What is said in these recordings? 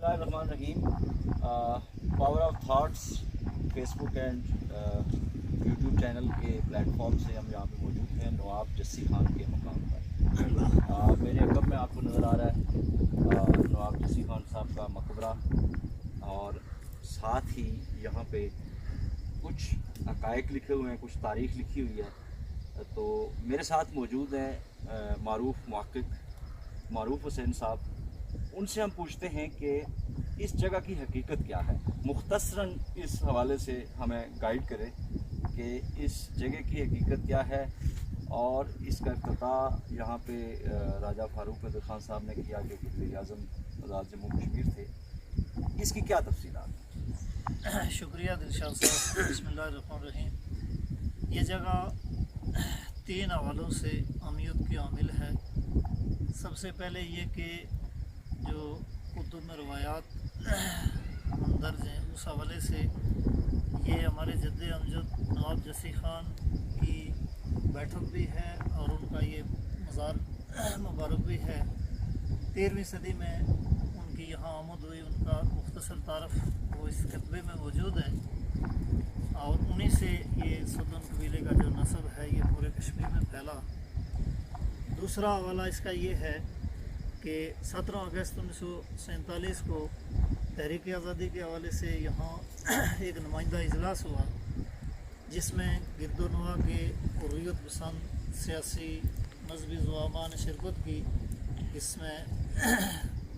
बिस्मिल्लाहिर्रहमानिर्रहीम। Power of thoughts Facebook and YouTube channel के platform से हम यहाँ पे मौजूद हैं नवाब जस्सी खान के मकाम पर। मेरे अगम में आपको नज़र आ रहा है नवाब जस्सी खान साहब का मकबरा, और साथ ही यहाँ पे कुछ हक़ाइक़ लिखे हुए हैं, कुछ तारीख़ लिखी हुई है। तो मेरे साथ मौजूद हैं मारूफ़ मुहक़्क़िक़ मारूफ़ हुसैन साहब। उनसे हम पूछते हैं कि इस जगह की हकीकत क्या है। मुख्तसरन इस हवाले से हमें गाइड करें कि इस जगह की हकीकत क्या है, और इसका इफ्तिताह यहाँ पे राजा फ़ारूक अदर ख़ान साहब ने किया जो वज़ीर-ए-आज़म आज़ाद जम्मू कश्मीर थे। इसकी क्या तफ़सीलात हैं? शुक्रिया दिलशाद साहब। बिस्मिल्लाहिर्रहमानिर्रहीम। ये जगह 3 हवालों से अहमियत की हामिल है। सबसे पहले ये कि जो कुतुब में रवायात मंदर्ज हैं, उस हवाले से ये हमारे जद्द अमजद नवाब जस्सी खान की बैठक भी है और उनका ये मज़ार मुबारक भी है। 13वीं सदी में उनकी यहाँ आमद हुई, उनका मुख्तसर तारफ़ वो इस खतबे में मौजूद है, और उन्हीं से ये सुदन कबीले का जो नस्ब है ये पूरे कश्मीर में फैला। दूसरा हवाला इसका ये है कि 17 अगस्त 1947 को तहरीक आज़ादी के हवाले से यहाँ एक नुमाइंदा इजलास हुआ, जिसमें गिरदोनवा के हुर्रियत पसंद सियासी मजहबी ज़ुआमा ने शिरकत की। इसमें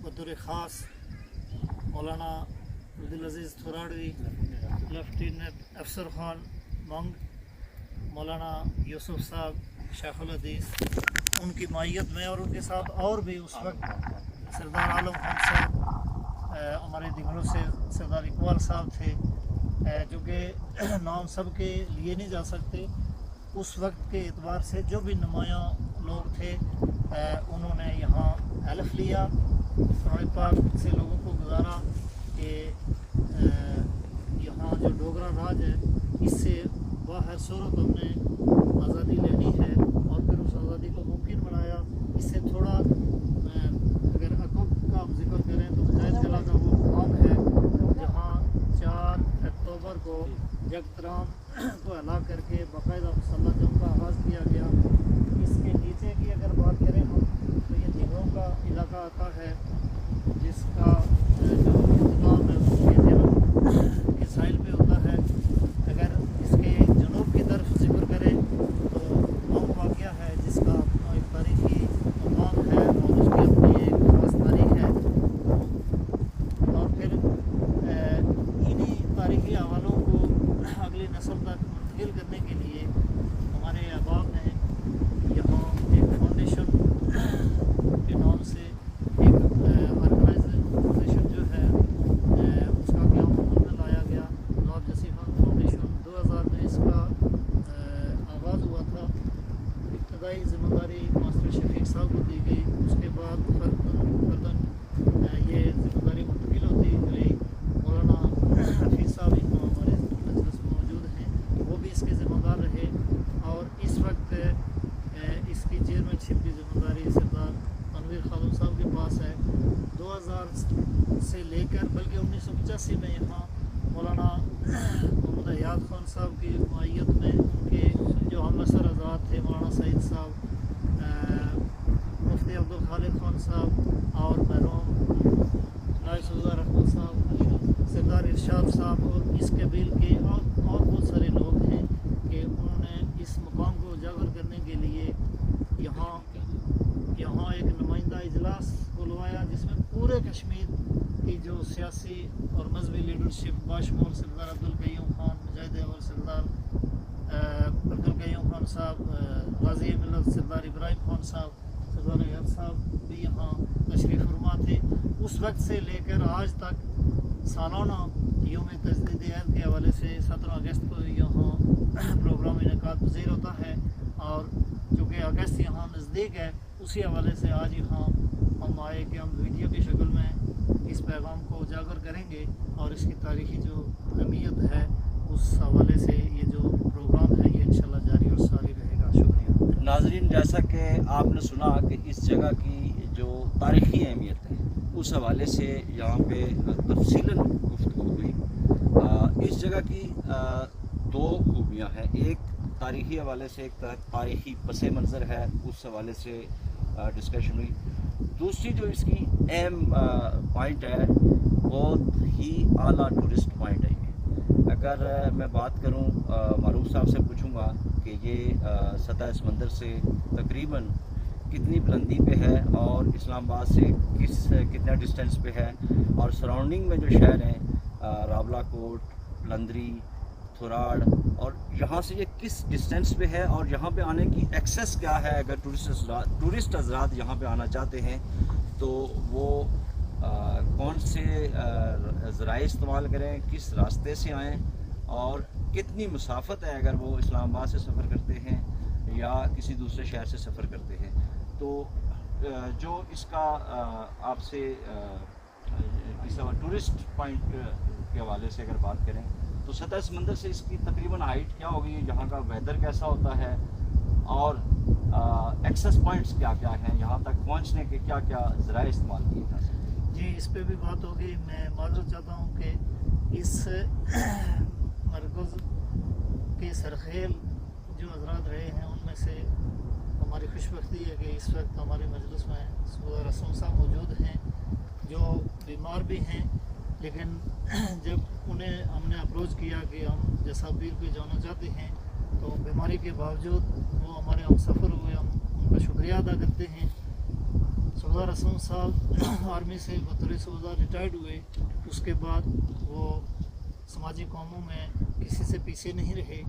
बतौर ख़ास मौलाना अब्दुल अज़ीज़ थोराडवी, लेफ्टिनेंट अफसर खान मंग, मौलाना यूसुफ साहब शेखुल हदीस उनकी मायत में, और उनके साथ और भी उस वक्त सरदार आलम खान साहब, हमारे दिगरों से सरदार इकबाल साहब थे, जो कि नाम सब के लिए नहीं जा सकते। उस वक्त के एतबार से जो भी नुमायाँ लोग थे उन्होंने यहाँ हल्फ लिया, कुरान पाक से लोगों को गुजारा कि यहाँ जो डोगरा राज है इससे बाहर सूरत हमने आज़ादी लेनी है, और फिर उस आज़ादी को मुमकिन बनाया। इससे थोड़ा अगर अकब का हम जिक्र करें तो मुजाहिद कला का वो मुकाम है जहाँ 4 अक्टूबर को जगतराम को हला करके बाकायदा मुसल्ला जंग का आगाज़ किया गया। इसके नीचे की अगर बात करें हम तो ये दिगरों का इलाका आता है, जिसका जो इंतजाम है वो ये के साहिल पे होता है। अगर इसके जनूब की तरफ जिक्र करें तो मऊ वाक़या है, जिसका अपना एक तारीख़ी मकाम है और उसकी अपनी एक खास तारीख़ है। और फिर इन्हीं तारीख़ी हवालों को अगली नस्ल तक मुंतकिल करने के लिए हमारे अहबाब ने यहाँ एक फाउंडेशन के नाम से एक ऑर्गेनाइजेशन जो है उसका क़याम अमल में लाया गया। नवाब जस्सी खान फाउंडेशन 2000 में इसका आगाज़ हुआ था। इब्तदाई ज़िम्मेदारी मास्टर शफीक साहब को दी गई, उसके बाद फर्दन ये ज़िम्मेदारी मुंतकिल होती गई। मौलाना हफीज़ साहब हमारे मजलिस में मौजूद हैं, वो भी इसके ज़िम्मेदार रहे, और इस वक्त इसकी चेयरमैनशिप की ज़िम्मेदारी सरदार तनवीर खादम साहब के पास है। 2000 से लेकर बल्कि 1985 में यहाँ मौलाना मोहम्मद हयात खान साहब की मायत में उनके जो हमसर आज़ाद थे मौलाना सईद साहब, मुफ्ती अब्दुल खालिक खान साहब और मरहूम नायब रहमत साहब, सरदार इरशाद साहब और इस कबील के और बहुत सारे लोग हैं कि उन्होंने इस मुकाम को उजागर करने के लिए यहाँ एक नुमाइंदा इजलास बुलवाया, जिसमें पूरे कश्मीर की जो सियासी और मजहबी लीडरशिप बाशमूल सरदार अब्दुल कयूम खान मुजाहिद अव्वल सरदार अब्दुल कयूम खान साहब, गाज़ी मिल्लत सरदार इब्राहिम खान साहब, सरदार अय्यद साहब भी यहाँ तशरीफ़ फरमा थे। उस वक्त से लेकर आज तक सालाना यौम तजदीद अहद के हवाले से 17 अगस्त को यहाँ प्रोग्राम इनेकाद पज़ीर होता है, और चूँकि अगस्त यहाँ नज़दीक है उसी हवाले से आज यहाँ हम आए कि हम वीडियो की शक्ल में इस पैगाम को उजागर करेंगे, और इसकी तारीख़ी जो अहमियत है उस हवाले से ये जो प्रोग्राम है ये इंशाल्लाह जारी और सारी रहेगा। शुक्रिया। नाज़रीन, जैसा कि आपने सुना कि इस जगह की जो तारीख़ी अहमियत है उस हवाले से यहाँ पे तफसीलन गुफ्तगू हुई। इस जगह की दो खूबियाँ हैं, एक तारीख़ी हवाले से, एक तारीख़ी पस मंज़र है, उस हवाले से डिस्कशन हुई। दूसरी जो इसकी अहम पॉइंट है, बहुत ही आला टूरिस्ट पॉइंट है ये। अगर मैं बात करूँ, मारूफ साहब से पूछूंगा कि ये सतह समंदर से तकरीबन कितनी बुलंदी पे है और इस्लामाबाद से कितना डिस्टेंस पे है, और सराउंडिंग में जो शहर हैं रावलाकोट, लंदरी, थोराड़, और यहाँ से ये किस डिस्टेंस पे है, और यहाँ पे आने की एक्सेस क्या है। अगर टूरिस्ट हज़रात यहाँ पे आना चाहते हैं तो वो कौन से ज़राए इस्तेमाल करें, किस रास्ते से आएँ, और कितनी मुसाफत है अगर वो इस्लामाबाद से सफ़र करते हैं या किसी दूसरे शहर से सफ़र करते हैं। तो जो इसका आपसे इस टूरिस्ट पॉइंट के हवाले से अगर बात करें तो सतह समंदर से इसकी तकरीबन हाइट क्या होगी, यहाँ का वेदर कैसा होता है, और एक्सेस पॉइंट्स क्या क्या हैं, यहाँ तक पहुँचने के क्या क्या ज़राए इस्तेमाल किए जा सकते हैं। जी, इस पे भी बात होगी। मैं माजूद चाहता हूँ कि इस मरकज़ के सरखेल जो हज़रात रहे हैं उनमें से हमारी खुशबख्ती है कि इस वक्त हमारे मजलिस में सूदा रसूल साहब मौजूद हैं जो बीमार भी हैं, लेकिन जब उन्हें हमने अप्रोच किया कि हम जसाबीर पे जाना चाहते हैं तो बीमारी के बावजूद वो हमारे हम सफ़र हुए, हम उनका शुक्रिया अदा करते हैं। सूदा रसूल साहब आर्मी से बतौर सूबेदार रिटायर्ड हुए, उसके बाद वो समाजी कामों में किसी से पीछे नहीं रहे।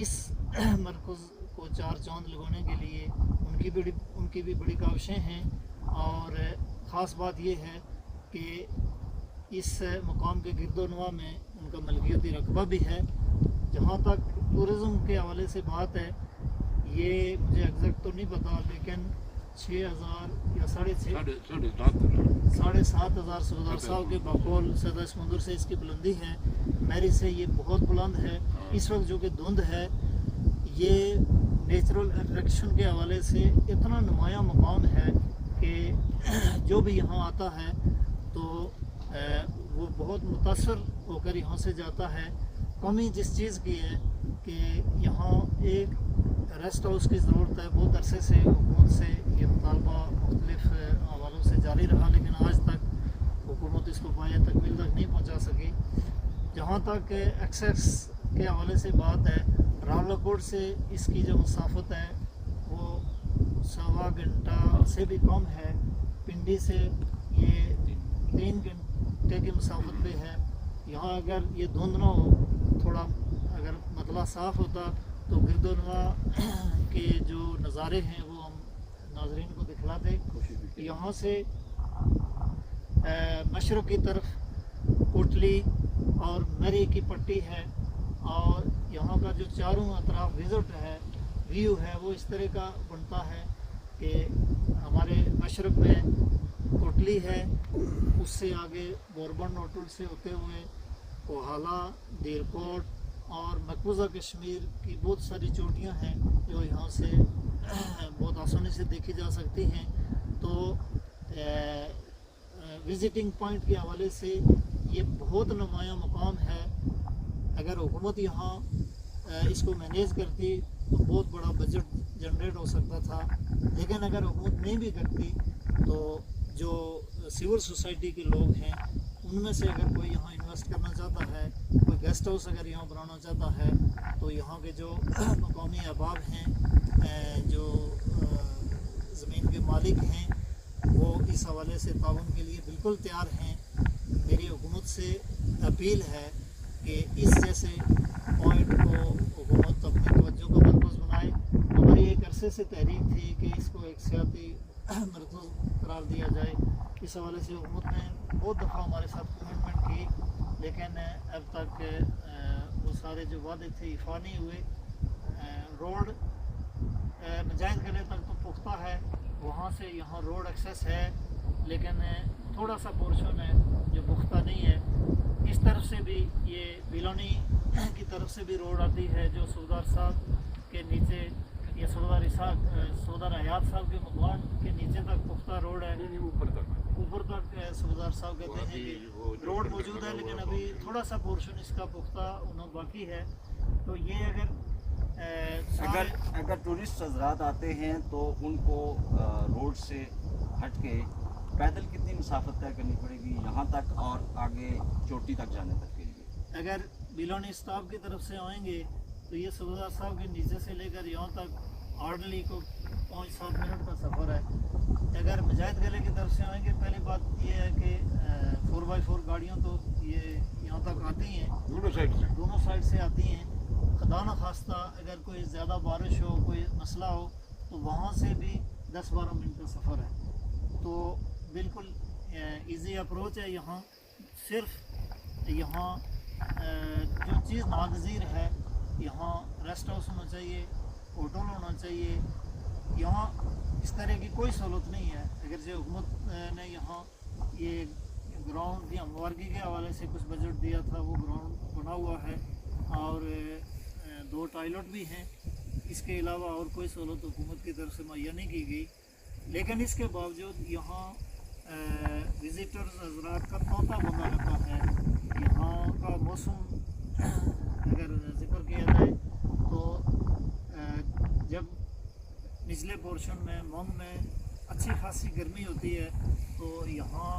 इस मरकज़ को चार चांद लगाने के लिए उनकी भी बड़ी काविशें हैं, और ख़ास बात ये है कि इस मकाम के गिरदोनवा में उनका मलकियती रकबा भी है। जहाँ तक टूरिज़म के हवाले से बात है, ये मुझे एग्जैक्ट तो नहीं पता, लेकिन 6,000 या 7,500 सूबेदार साहब के बकौल सतह समुंदर से इसकी बुलंदी है। मेरी से ये बहुत बुलंद है। इस वक्त जो कि धुंध है, ये नेचुरल अट्रैक्शन के हवाले से इतना नुमाया मकाम है कि जो भी यहाँ आता है तो वो बहुत मुतासर होकर यहाँ से जाता है। कमी जिस चीज़ की है कि यहाँ एक रेस्ट हाउस की ज़रूरत है। बहुत अरसे से हुकूमत से ये मुतालबा मुख्तलिफ हवालों से जारी रहा, लेकिन आज तक हुकूमत इसको पाया तकमील तक नहीं पहुँचा सकी। जहाँ तक एक्सेस के हवाले से बात है, रावलाकोट से इसकी जो मुसाफत है वो 1.25 घंटा से भी कम है। पिंडी से ये 3 घंटे की मुसाफत पे है। यहाँ अगर ये धुंध ना हो, थोड़ा अगर मतला साफ़ होता तो गिरदोनवा के जो नज़ारे हैं वो हम नाजरीन को दिखलाते। यहाँ से मशरक़ की तरफ कोटली और मरी की पट्टी है, और यहाँ का जो चारों अतराफ विज़िट है, व्यू है, वो इस तरह का बनता है कि हमारे मशरक़ में कोटली है, उससे आगे बोरबन नोटुल से होते हुए कोहाला, देरकोट और मकबूजा कश्मीर की बहुत सारी चोटियाँ हैं जो यहाँ से बहुत आसानी से देखी जा सकती हैं। तो विज़िटिंग पॉइंट के हवाले से ये बहुत नुमाया मकाम है। अगर हुकूमत यहाँ इसको मैनेज करती तो बहुत बड़ा बजट जनरेट हो सकता था, लेकिन अगर हुकूमत नहीं भी करती तो जो सिविल सोसाइटी के लोग हैं उनमें से अगर कोई यहाँ इन्वेस्ट करना चाहता है, कोई गेस्ट हाउस अगर यहाँ बनाना चाहता है, तो यहाँ के जो मकामी अहबाब हैं, जो ज़मीन के मालिक हैं, वो इस हवाले से ताउन के लिए बिल्कुल तैयार हैं। मेरी हुकूमत से अपील है कि इस जैसे पॉइंट को हुकूमत अपनी तवज्जो का मरकज़ बनाए। हमारी एक अरसे से तहरीक थी कि इसको एक सियाती मरकज़ करार दिया जाए। इस हवाले से हुकूमत ने बहुत दफ़ा हमारे साथ कमिटमेंट की, लेकिन अब तक वो सारे जो वादे थे इफ़ा नहीं हुए। रोड मजाइन करने तक तो पुख्ता है, वहाँ से यहाँ रोड एक्सेस है, लेकिन थोड़ा सा पोर्शन है जो पुख्ता नहीं है। इस तरफ से भी ये बिलोनी की तरफ से भी रोड आती है जो सूबेदार साहब के नीचे, ये सूबेदार हयात साहब के मकान के नीचे तक पुख्ता रोड है। ऊपर तक ऊपर तक सूबेदार साहब कहते हैं कि रोड मौजूद है, लेकिन अभी थोड़ा सा पोर्शन इसका पुख्ता होना बाकी है। तो ये अगर टूरिस्ट हजरात आते हैं तो उनको रोड से हट के पैदल कितनी मुसाफत तय करनी पड़ेगी यहाँ तक और आगे चोटी तक जाने तक के लिए? अगर बिलोनी स्टॉप की तरफ से आएंगे तो ये सूबेदार साहब के नीचे से लेकर यहाँ तक आर्डली को 5-7 मिनट का सफ़र है। अगर मुजाहिद गले की तरफ से आएंगे, पहली बात ये है कि 4x4 गाड़ियाँ तो ये यहाँ तक आती हैं, दोनों साइड से आती हैं। खुदा न खास्ता अगर कोई ज़्यादा बारिश हो, कोई मसला हो, तो वहाँ से भी 10-12 मिनट का सफ़र है। तो बिल्कुल इजी अप्रोच है। यहाँ सिर्फ यहाँ जो चीज़ नागज़ीर है, यहाँ रेस्ट हाउस होना चाहिए, होटल होना चाहिए। यहाँ इस तरह की कोई सहूलत नहीं है। अगर जो हुकूमत ने यहाँ ये ग्राउंड की हमवारगी के हवाले से कुछ बजट दिया था, वो ग्राउंड बना हुआ है और 2 टॉयलेट भी हैं। इसके अलावा और कोई सहूलत हुकूमत की तरफ से मुहैया नहीं की गई। लेकिन इसके बावजूद यहाँ विज़िटर्स हज़रात का तोता बंदा रहता है। यहाँ का मौसम अगर ज़िक्र किया जाए तो जब निचले पोर्शन में मंग में अच्छी खासी गर्मी होती है तो यहाँ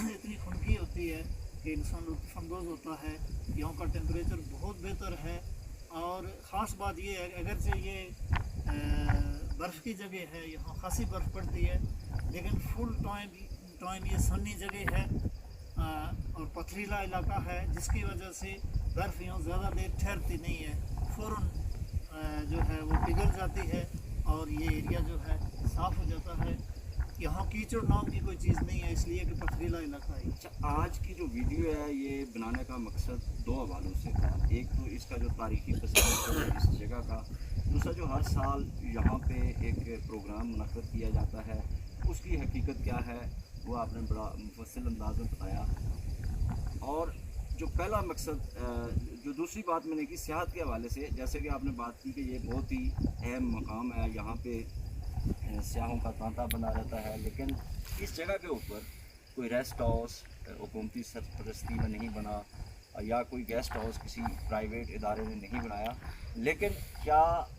इतनी खुनकी होती है कि इंसान लुत्फ़ अंदोज़ होता है। यहाँ का टेम्परेचर बहुत बेहतर है और ख़ास बात ये है, अगरचे ये बर्फ़ की जगह है, यहाँ खासी बर्फ़ पड़ती है, लेकिन फुल टाइम ये सन्नी जगह है और पथरीला इलाका है, जिसकी वजह से बर्फ़ यहाँ ज़्यादा देर ठहरती नहीं है, फ़ौरन जो है वो पिघल जाती है और ये एरिया जो है साफ़ हो जाता है। यहाँ कीचड़ नाम की कोई चीज़ नहीं है, इसलिए कि पथरीला इलाका है। अच्छा, आज की जो वीडियो है ये बनाने का मकसद 2 हवालों से था। एक तो इसका जो तारीखी पसंद है इस जगह का, दूसरा जो हर साल यहाँ पे एक प्रोग्राम मुनक़्क़द किया जाता है, उसकी हकीकत क्या है वो आपने बड़ा मुफस्सिल अंदाज़ में बताया। और जो पहला मकसद, जो दूसरी बात मैंने की सियाहत के हवाले से, जैसे कि आपने बात की कि ये बहुत ही अहम मकाम है, यहाँ पे सियाहों का तांता बना रहता है, लेकिन इस जगह के ऊपर कोई रेस्ट हाउस हुकूमती सरपरस्ती में नहीं बना या कोई गेस्ट हाउस किसी प्राइवेट इदारे ने नहीं बनाया। लेकिन क्या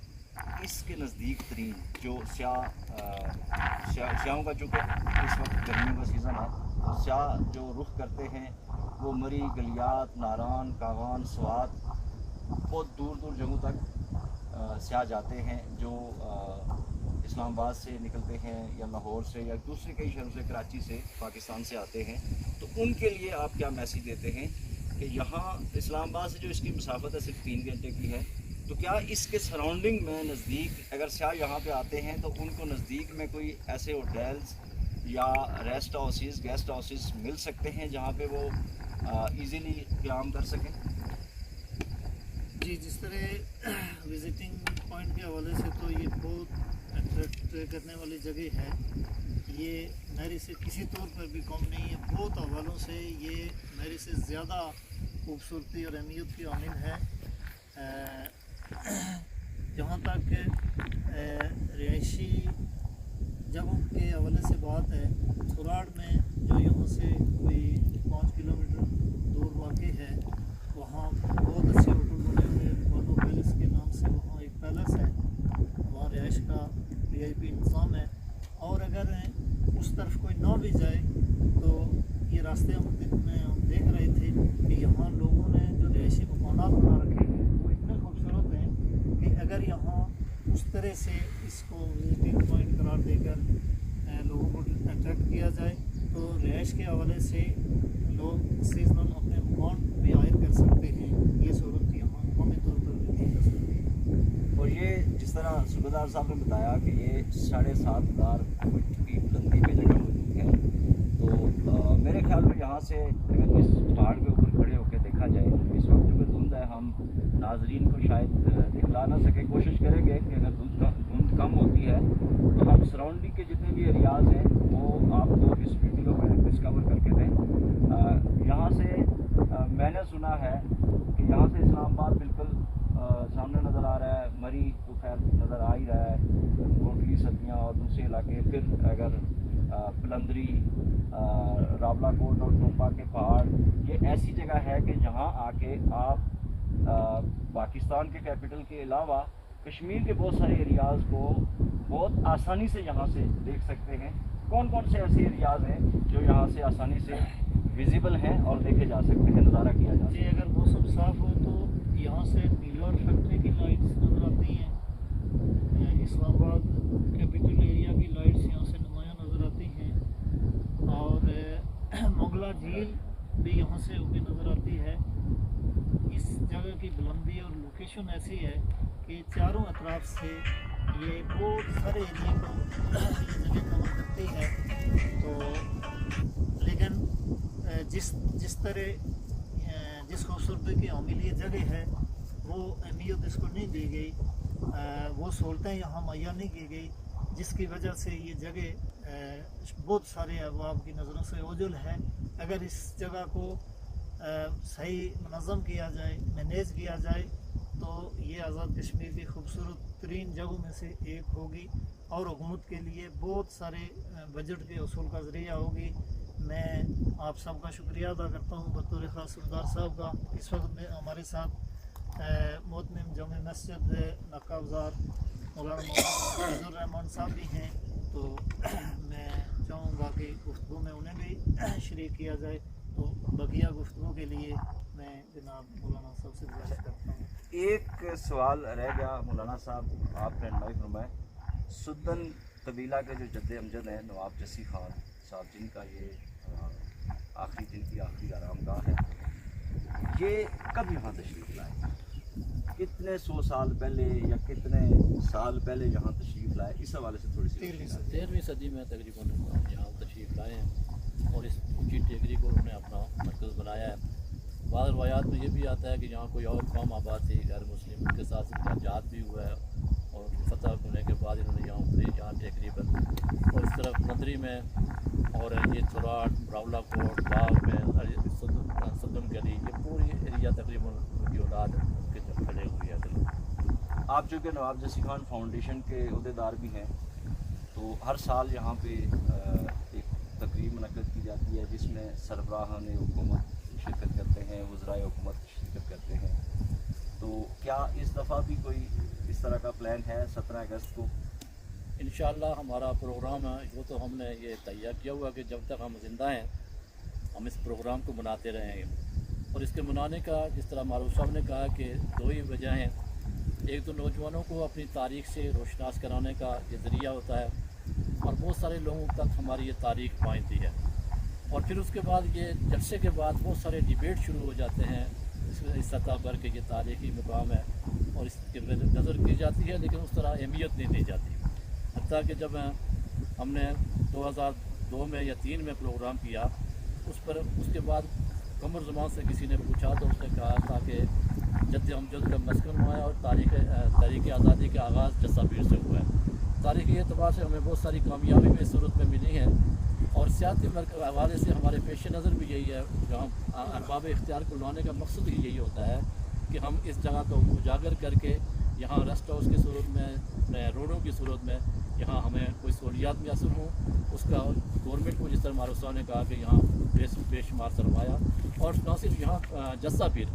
इसके नज़दीक तरीन जो स्याहों का, चूँकि इस वक्त गर्मियों का सीज़न है, तो स्याह जो रुख करते हैं वो मरी, गलियात, नारान, कागान, स्वात, बहुत दूर दूर जगहों तक स्याह जाते हैं, जो इस्लामाबाद से निकलते हैं या लाहौर से या दूसरे कई शहरों से, कराची से, पाकिस्तान से आते हैं। तो उनके लिए आप क्या मैसेज देते हैं कि यहाँ इस्लामाबाद से जो इसकी मुसाफत है सिर्फ 3 घंटे की है, तो क्या इसके सराउंडिंग में नज़दीक अगर स्याह यहाँ पे आते हैं तो उनको नज़दीक में कोई ऐसे होटल्स या रेस्ट हाउसेस, गेस्ट हाउसेस मिल सकते हैं जहाँ पे वो इजीली क़याम कर सकें? जी, जिस तरह विज़िटिंग पॉइंट के हवाले से तो ये बहुत अट्रैक्ट करने वाली जगह है। ये मेरे से किसी तौर पर भी कम नहीं है, बहुत हवालों से ये मेरे से ज़्यादा खूबसूरती और अहमियत की हामिल है। जहाँ तक रिहायशी जगहों के हवाले से बात है, थोराड़ में जो यहाँ से कोई 5 किलोमीटर दूर वाक़ई है, वहाँ बहुत अच्छे होटल बने हुए हैं। बानो पैलेस के नाम से वहाँ एक पैलेस है, वहाँ रिहाइश का VIP इंतज़ाम है। और अगर उस तरफ कोई ना भी जाए तो ये रास्ते हम देख रहे थे कि यहाँ लोगों ने जो रिहायशी मकानात बना रखे हैं वो इतने खूबसूरत हैं कि अगर यहाँ उस तरह से इसको विजिटिंग पॉइंट करार देकर लोगों को अट्रैक्ट किया जाए तो रिहाइश के हवाले से लोग सीजनल अपने मकान भी हायर कर सकते हैं। ये सूरत यहाँ कौमी तौर पर भी कर सकती है। और ये जिस तरह सूबेदार साहब ने बताया कि ये 7,500 फुट की बुलंदी पे जगह मौजूद है, तो मेरे ख्याल में यहाँ से अगर इस पहाड़ के ऊपर खड़े होकर देखा जाए, इस वक्त चूँकि धुंध है, हम नाजरीन को शायद दिखला ना सके, कोशिश करेंगे कि अगर धुंध कम होती है तो हम सराउंडिंग के जितने भी एरियाज़ हैं वो आपको इस वीडियो में डिस्कवर करके दें। यहाँ से मैंने सुना है कि यहाँ से इस्लामाबाद बिल्कुल सामने नज़र आ रहा है, मरी तो खैर नज़र आ ही रहा है, कोटली, सतियाँ और दूसरे इलाके। फिर अगर بلندری، راولا کوٹ اور ٹوپا کے پہاڑ، یہ ایسی جگہ ہے کہ جہاں آ کے آپ پاکستان کے کیپٹل کے علاوہ کشمیر کے بہت سارے ایریاز کو بہت آسانی سے یہاں سے دیکھ سکتے ہیں۔ کون کون سے ایسے ایریاز ہیں جو یہاں سے آسانی سے ویزیبل ہیں اور دیکھے جا سکتے ہیں، نظارہ کیا جا سکتا جی، اگر موسم صاف ہو تو یہاں سے نیلور فیکٹری کی لائٹس نظر آتی ہیں، اسلام آباد کیپٹل ایریا کی لائٹس یہاں سے نمایاں نظر آتی ہیں، اور منگلا جھیل بھی یہاں سے ہوتی نظر آتی ہے۔ اس جگہ کی بلندی اور لوکیشن ایسی ہے کہ چاروں اطراف سے یہ بہت سارے ایریے کو یہ جگہ کور کرتی ہے۔ تو لیکن جس طرح جس خوبصورتی کی حامل یہ جگہ ہے وہ اہمیت اس کو نہیں دی گئی، وہ سہولتیں یہاں مہیا نہیں کی گئی، جس کی وجہ سے یہ جگہ بہت سارے ابواب کی نظروں سے اوجھل ہے۔ اگر اس جگہ کو صحیح منظم کیا جائے، مینیج کیا جائے تو یہ آزاد کشمیر کی خوبصورت ترین جگہوں میں سے ایک ہوگی اور حکومت کے لیے بہت سارے بجٹ کے حصول کا ذریعہ ہوگی۔ میں آپ سب کا شکریہ ادا کرتا ہوں بطور خاص سردار صاحب کا۔ اس وقت میں ہمارے ساتھ محتمم جامع مسجد نقہ بازار مولانا محمد فضل الرحمان صاحب بھی ہیں، تو میں چاہوں گا کہ گفتگو میں انہیں بھی شریک کیا جائے۔ تو بقیہ گفتگو کے لیے میں جناب مولانا صاحب سے گزارش کرتا ہوں۔ ایک سوال رہ گیا مولانا صاحب، آپ رہنمائی فرمائیں۔ سدن قبیلہ کے جو جد امجد ہیں نواب جسی خان صاحب، جن کا یہ آخری دن کی آخری آرام گاہ ہے، یہ کب یہاں تشریف لائے؟ کتنے سو سال پہلے یا کتنے سال پہلے یہاں تشریف لائے؟ اس حوالے سے تھوڑی سی 13ویں صدی میں تقریباً یہاں تشریف لائے ہیں اور اس اونچی ٹیکری کو انہوں نے اپنا مرکز بنایا ہے۔ بعض روایات میں یہ بھی آتا ہے کہ یہاں کوئی اور قوم آباد تھی غیر مسلم، ان کے ساتھ ان کا جہاد بھی ہوا ہے اور فتح ہونے کے بعد انہوں نے یہاں ٹیکری بن، اور اس طرف نندری میں اور یہ تھراٹ، راولا کوٹ، باغ میں، سدن گلی، یہ پوری ایریا تقریباً ان کی اولاد ان کے جب کھڑے ہوئی ہے۔ آپ جو کہ نواب جسی خان فاؤنڈیشن کے عہدیدار بھی ہیں، تو ہر سال یہاں پہ ایک تقریب منعقد کی جاتی ہے جس میں سربراہان حکومت شرکت کرتے ہیں، وزرائے حکومت شرکت کرتے ہیں، تو کیا اس دفعہ بھی کوئی اس طرح کا پلان ہے 17 اگست کو؟ انشاءاللہ ہمارا پروگرام ہے وہ تو ہم نے یہ تیار کیا ہوا کہ جب تک ہم زندہ ہیں ہم اس پروگرام کو مناتے رہیں گے، اور اس کے منانے کا جس طرح معروف صاحب نے کہا کہ دو ہی وجہ ہیں۔ ایک تو نوجوانوں کو اپنی تاریخ سے روشناس کرانے کا یہ ذریعہ ہوتا ہے، اور بہت سارے لوگوں تک ہماری یہ تاریخ پہنچتی ہے، اور پھر اس کے بعد یہ جلسے کے بعد بہت سارے ڈیبیٹ شروع ہو جاتے ہیں اس سطح پر کہ یہ تاریخی مقام ہے اور اس کے نظر کی جاتی ہے، لیکن اس طرح اہمیت نہیں دی جاتی۔ حتیٰ کہ جب ہم نے 2002 میں یا 3 میں پروگرام کیا، اس کے بعد قمر زمان سے کسی نے پوچھا تو اس نے کہا تھا کہ جد امجد کا مسکن ہوا ہے اور تاریخ آزادی کا آغاز جسا پیر سے ہوا ہے۔ تاریخی اعتبار سے ہمیں بہت ساری کامیابی بھی اس صورت میں ملی ہیں، اور سیاسی حوالے سے ہمارے پیش نظر بھی یہی ہے، جہاں ارباب اختیار کو لانے کا مقصد ہی یہی ہوتا ہے کہ ہم اس جگہ کو اجاگر کر کے یہاں ریسٹ ہاؤس کی صورت میں، روڈوں کی صورت میں یہاں ہمیں کوئی سہولیات میسر ہوں، اس کا گورنمنٹ کو جس طرح معروف صاحب نے کہا کہ یہاں بے شمار سرمایہ، اور نہ صرف یہاں جسا پیر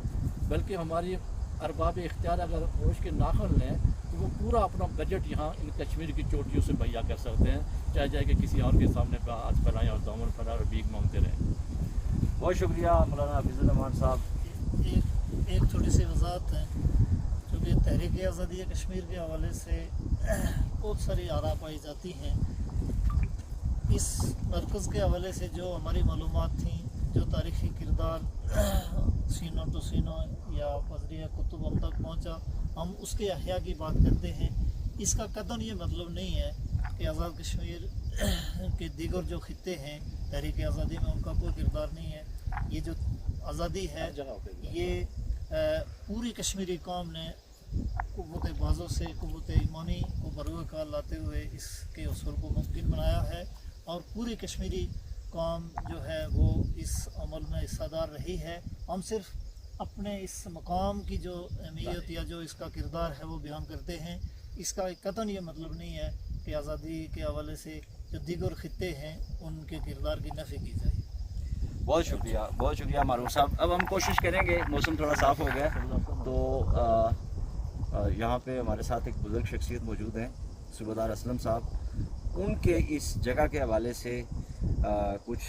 بلکہ ہماری ارباب اختیار اگر ہوش کے ناخن لیں تو وہ پورا اپنا بجٹ یہاں ان کشمیر کی چوٹیوں سے مہیا کر سکتے ہیں، چاہے جائے کہ کسی اور کے سامنے ہاتھ پھیلائیں اور دامن پھیلائیں اور بھیک مانگتے رہیں۔ بہت شکریہ مولانا فضل الرحمان صاحب۔ ایک چھوٹی سی وضاحت ہے، چونکہ تحریک آزادی کشمیر کے حوالے سے بہت ساری آراء پائی جاتی ہیں۔ اس مرکز کے حوالے سے جو ہماری معلومات تھیں، جو تاریخی کردار سینوں تو سینوں یا بذریعہ کتب ہم تک پہنچا، ہم اس کے احیاء کی بات کرتے ہیں۔ اس کا قطعاً یہ مطلب نہیں ہے کہ آزاد کشمیر کے دیگر جو خطے ہیں تحریک آزادی میں ان کا کوئی کردار نہیں ہے۔ یہ جو آزادی ہے یہ پوری کشمیری قوم نے قوت بازوں سے قوت ایمانی کو بروقار لاتے ہوئے اس کے حصول کو ممکن بنایا ہے، اور پوری کشمیری قوم جو ہے وہ اس عمل میں حصہ دار رہی ہے۔ ہم صرف اپنے اس مقام کی جو اہمیت یا جو اس کا کردار ہے وہ بیان کرتے ہیں۔ اس کا قطعاً یہ مطلب نہیں ہے کہ آزادی کے حوالے سے जो दीगर खित्ते हैं उनके किरदार की नफ़ी की जाए। बहुत शुक्रिया मारूफ साहब। अब हम कोशिश करेंगे, मौसम थोड़ा साफ़ हो गया तो यहाँ पे हमारे साथ एक बुज़ुर्ग शख्सियत मौजूद हैं, सूबेदार असलम साहब। उनके इस जगह के हवाले से कुछ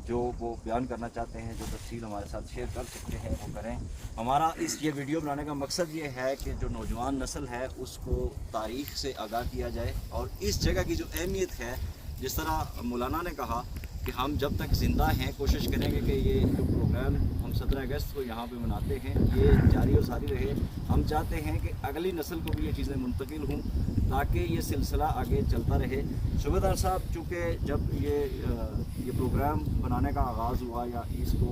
जो वो बयान करना चाहते हैं, जो तफसील हमारे साथ शेयर कर सकते हैं वो करें। हमारा ये वीडियो बनाने का मकसद ये है कि जो नौजवान नस्ल है उसको तारीख़ से आगाह किया जाए और इस जगह की जो अहमियत है, जिस तरह मौलाना ने कहा कि हम जब तक ज़िंदा हैं कोशिश करेंगे कि ये जो प्रोग्राम हम 17 अगस्त को यहाँ पे मनाते हैं ये जारी और सारी रहे। हम चाहते हैं कि अगली नस्ल को भी ये चीज़ें मुंतकिल हों ताकि ये सिलसिला आगे चलता रहे। सूबेदार साहब, चूँकि जब ये प्रोग्राम बनाने का आगाज़ हुआ या इसको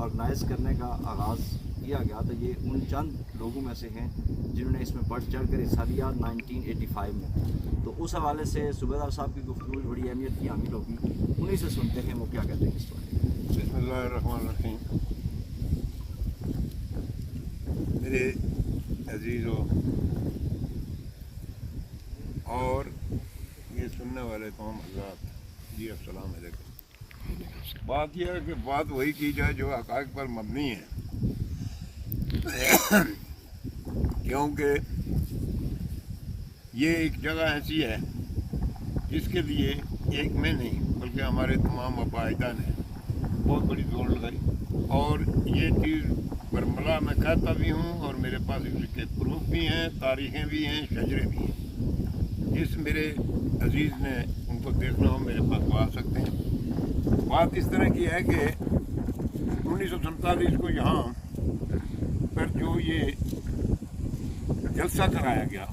ऑर्गेनाइज़ करने का आगाज़ किया गया तो ये उन चंद लोगों में से हैं जिन्होंने इसमें बढ़ चढ़ कर हिस्सा लिया 1985 में। तो उस हवाले से सूबेदार साहब की गुफ्तगू बड़ी अहमियत की हामिल होगी, उन्हीं से सुनते हैं वो क्या कहते हैं इस बारे में। बिस्मिल्लाहिर्रहमानिर्रहीम। मेरे अजीज़ों और ये सुनने वाले तमाम हज़रात, जी अस्सलाम वालेकुम। बात यह है कि बात वही की जाए जो हक़ाइक़ पर मबनी है, क्योंकि ये एक जगह ऐसी है जिसके लिए एक में नहीं बल्कि हमारे तमाम अबायदा ने बहुत बड़ी दौड़ लगाई और ये चीज़ बरमला मैं कहता भी हूँ और मेरे पास इसके प्रूफ भी हैं, तारीखें भी हैं, शजरे भी हैं। जिस मेरे अजीज़ ने उनको देखना हो मेरे पास वो आ सकते हैं। बात इस तरह की है कि 1947 को यहाँ पर जो ये जलसा कराया गया,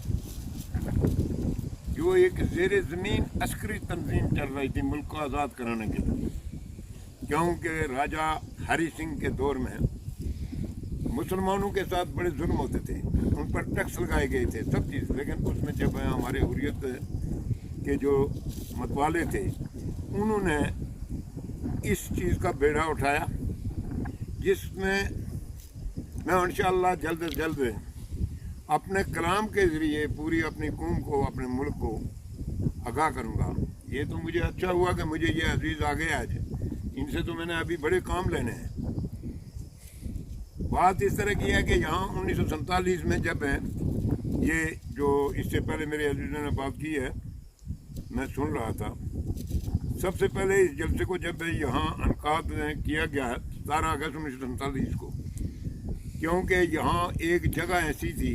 जो एक ज़ेरे ज़मीन अस्करी तंजीम चल रही थी मुल्क को आज़ाद कराने के लिए, क्योंकि राजा हरी सिंह के दौर में मुसलमानों के साथ बड़े जुल्म होते थे, उन पर टैक्स लगाए गए थे, सब चीज़। लेकिन उसमें जब हमारे हुर्रियत के जो मतवाले थे उन्होंने इस चीज़ का बेड़ा उठाया, जिसमें मैं इंशाअल्लाह जल्द से जल्द अपने कलाम के ज़रिए पूरी अपनी कौम को, अपने मुल्क को आगाह करूँगा। ये तो मुझे अच्छा हुआ कि मुझे ये अजीज़ आ गए आज, इनसे तो मैंने अभी बड़े काम लेने हैं। बात इस तरह की है कि यहाँ 1947 में जब है ये जो इससे पहले मेरे अजीज़ों ने बात की है, मैं सुन रहा था। सबसे पहले इस जलसे को जब यहाँ अनकाद किया गया 17 अगस्त 1947 को, क्योंकि यहाँ एक जगह ऐसी थी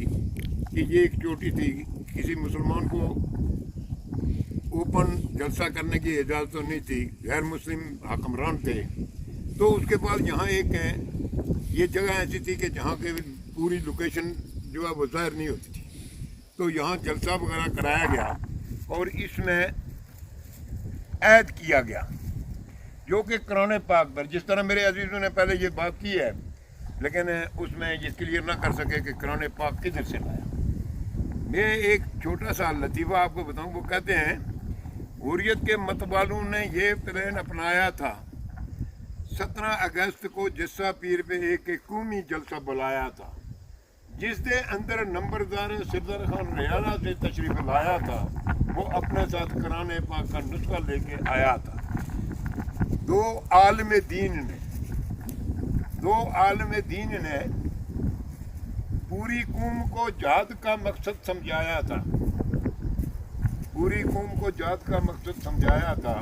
कि ये एक चोटी थी, किसी मुसलमान को ओपन जलसा करने की इजाज़त तो नहीं थी, गैर मुस्लिम हुक्मरान थे। तो उसके बाद यहाँ एक ये जगह ऐसी थी कि जहाँ के पूरी लोकेशन जो है वो ज़ाहिर नहीं होती थी। तो यहाँ जलसा वगैरह कराया गया और इसमें ऐद किया गया जो कि कुरान पाक पर, जिस तरह मेरे अजीज़ों ने पहले ये बात की है लेकिन उसमें ये क्लियर ना कर सके कि कुरान पाक किधर से लाया। मैं एक छोटा सा लतीफ़ा आपको बताऊं। वो कहते हैं हुर्रियत के मतवालों ने ये प्लान अपनाया था 17 अगस्त को जस्सा पीर पे एक कौमी जलसा बुलाया था, जिसके अंदर नंबरदार सरदार खान रियाला से तशरीफ़ लाया था। वो अपने साथ कुरान पाक का नुस्खा लेके आया था। दो आलम दीन ने पूरी कौम को जिहाद का मकसद समझाया था, पूरी कौम को जिहाद का मकसद समझाया था।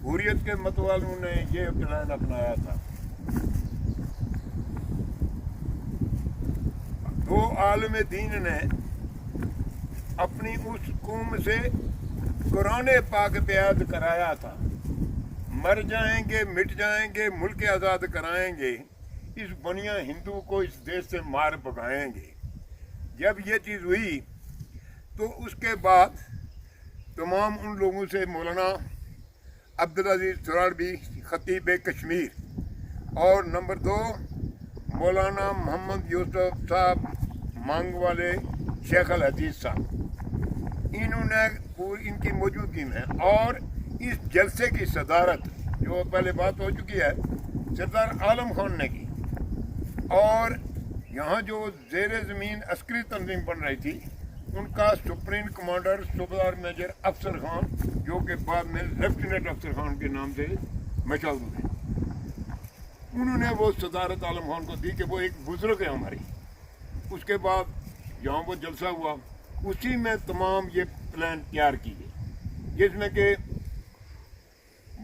हुर्रियत के मतवालों ने ये प्लान अपनाया था। दो आलम दीन ने अपनी उस कौम से कुरान पाक पे याद कराया था, मर जाएंगे मिट जाएंगे मुल्क आज़ाद कराएंगे, इस बनिया हिंदू को इस देश से मार भगाएंगे। जब ये चीज़ हुई तो उसके बाद तमाम उन लोगों से मौलाना अब्दुल अजीज़ थोरारवी खतीब कश्मीर और नंबर 2 मौलाना मोहम्मद यूसुफ साहब मांग वाले शेख अल हदीस साहब, इन्होंने पूरी इनकी मौजूदगी में और इस जलसे की सदारत जो पहले बात हो चुकी है सरदार आलम खान ने की। और यहाँ जो ज़ेरे ज़मीन अस्करी तंजीम बन रही थी उनका सुप्रीम कमांडर सूबेदार मेजर अफसर खान, जो कि बाद में लेफ्टिनेंट अफसर खान के नाम से मशहूर हुए, उन्होंने वो सदारत आलम खान को दी कि वो एक बुजुर्ग है हमारी। उसके बाद जहाँ वो जलसा हुआ उसी में तमाम ये प्लान तैयार किए, जिसमें कि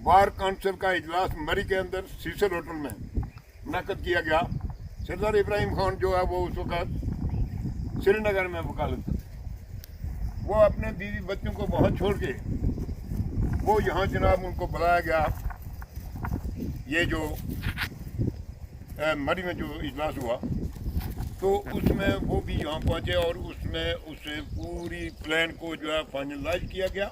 बार काउंसिल का इजलास मरी के अंदर सीसल होटल में मुनक़द किया गया। सरदार इब्राहिम खान जो है वो उस वक्त श्रीनगर में वकालत थे, वो अपने बीवी बच्चों को वहाँ छोड़ के वो यहाँ जनाब उनको बुलाया गया। ये जो मरी में जो इजलास हुआ तो उसमें वो भी यहाँ पहुँचे और उसमें उस पूरी प्लान को जो है फाइनलाइज किया गया।